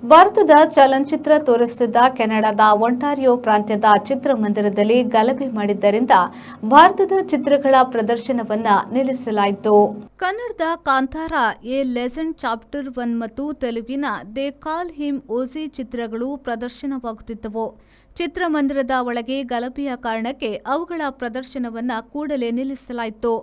ಭಾರತದ ಚಲನಚಿತ್ರ ತೋರಿಸುತ್ತಿದ್ದ ಕೆನಡಾದ ಒಂಟಾರಿಯೋ ಪ್ರಾಂತ್ಯದ ಚಿತ್ರಮಂದಿರದಲ್ಲಿ ಗಲಭೆ ಮಾಡಿದ್ದರಿಂದ ಭಾರತದ ಚಿತ್ರಗಳ ಪ್ರದರ್ಶನವನ್ನ ನಿಲ್ಲಿಸಲಾಯಿತು. ಕನ್ನಡದ ಕಾಂತಾರ, ಎ ಲೆಜೆಂಡ್ ಚಾಪ್ಟರ್ 1 ಮತ್ತು ತೆಲುಗಿನ ದೇ ಕಾಲ್ ಹಿಮ್ ಓಜಿ ಚಿತ್ರಗಳು ಪ್ರದರ್ಶನವಾಗುತ್ತಿದ್ದವು. ಚಿತ್ರಮಂದಿರದ ಒಳಗೆ ಗಲಭೆಯ ಕಾರಣಕ್ಕೆ ಅವುಗಳ ಪ್ರದರ್ಶನವನ್ನ ಕೂಡಲೇ ನಿಲ್ಲಿಸಲಾಯಿತು.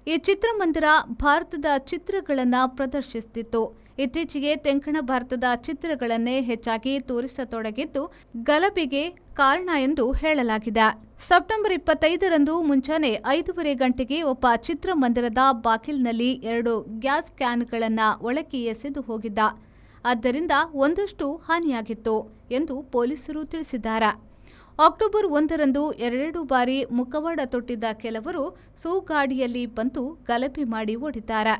ಈ ಚಿತ್ರಮಂದಿರ ಭಾರತದ ಚಿತ್ರಗಳನ್ನು ಪ್ರದರ್ಶಿಸುತ್ತಿತ್ತು. ಇತ್ತೀಚೆಗೆ ತೆಂಕಣ ಭಾರತದ ಚಿತ್ರಗಳನ್ನೇ ಹೆಚ್ಚಾಗಿ ತೋರಿಸತೊಡಗಿದ್ದು ಗಲಭೆಗೆ ಕಾರಣ ಎಂದು ಹೇಳಲಾಗಿದೆ. ಸೆಪ್ಟೆಂಬರ್ 25ರಂದು ಮುಂಜಾನೆ 5:30 ಗಂಟೆಗೆ ಒಬ್ಬ ಚಿತ್ರಮಂದಿರದ ಬಾಗಿಲಿನಲ್ಲಿ 2 ಗ್ಯಾಸ್ ಕ್ಯಾನ್ಗಳನ್ನು ಒಳಕ್ಕೆ ಎಸೆದು ಹೋಗಿದ್ದ. ಆದ್ದರಿಂದ ಒಂದಷ್ಟು ಹಾನಿಯಾಗಿತ್ತು ಎಂದು ಪೊಲೀಸರು ತಿಳಿಸಿದ್ದಾರೆ. ಅಕ್ಟೋಬರ್ 1ರಂದು 2 ಬಾರಿ ಮುಖವಾಡ ತೊಟ್ಟಿದ್ದ ಕೆಲವರು ಗಾಡಿಯಲ್ಲಿ ಬಂದು ಗಲಭೆ ಮಾಡಿ ಓಡಿದ್ದಾರೆ.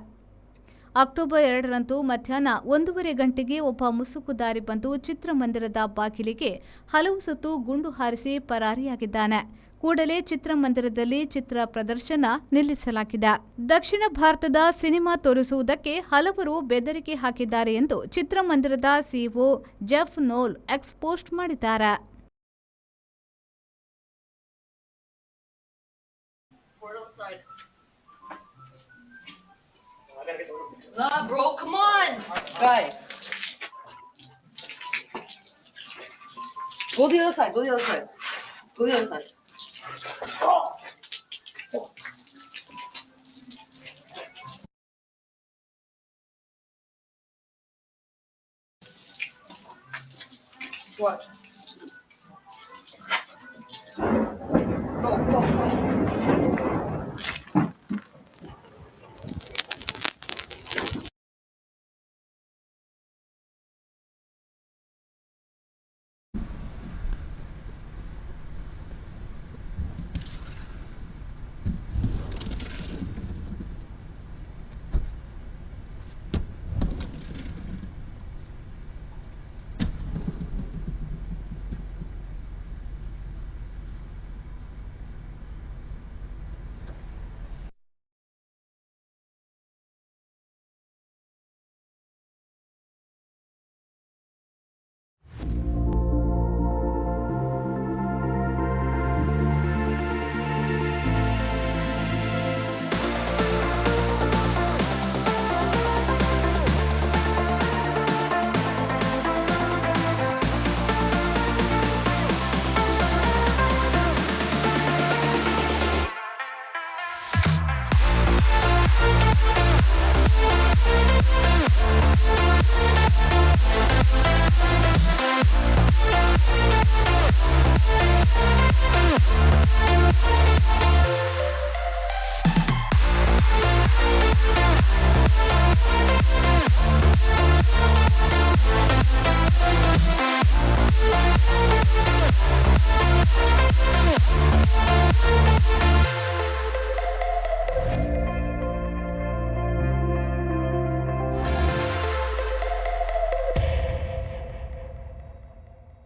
ಅಕ್ಟೋಬರ್ 2ರಂದು ಮಧ್ಯಾಹ್ನ 1:30 ಗಂಟೆಗೆ ಒಬ್ಬ ಮುಸುಕುದಾರಿ ಬಂದು ಚಿತ್ರಮಂದಿರದ ಬಾಗಿಲಿಗೆ ಹಲವು ಸುತ್ತು ಗುಂಡು ಹಾರಿಸಿ ಪರಾರಿಯಾಗಿದ್ದಾನೆ. ಕೂಡಲೇ ಚಿತ್ರಮಂದಿರದಲ್ಲಿ ಚಿತ್ರ ಪ್ರದರ್ಶನ ನಿಲ್ಲಿಸಲಾಗಿದೆ. ದಕ್ಷಿಣ ಭಾರತದ ಸಿನಿಮಾ ತೋರಿಸುವುದಕ್ಕೆ ಹಲವರು ಬೆದರಿಕೆ ಹಾಕಿದ್ದಾರೆ ಎಂದು ಚಿತ್ರಮಂದಿರದ ಸಿಇಒ ಜೆಫ್ ನೋಲ್ ಎಕ್ಸ್ ಪೋಸ್ಟ್ ಮಾಡಿದ್ದಾರೆ. Nah, bro, come on! Guy. Go the other side, go the other side. Go the other side. What? Go, go, go.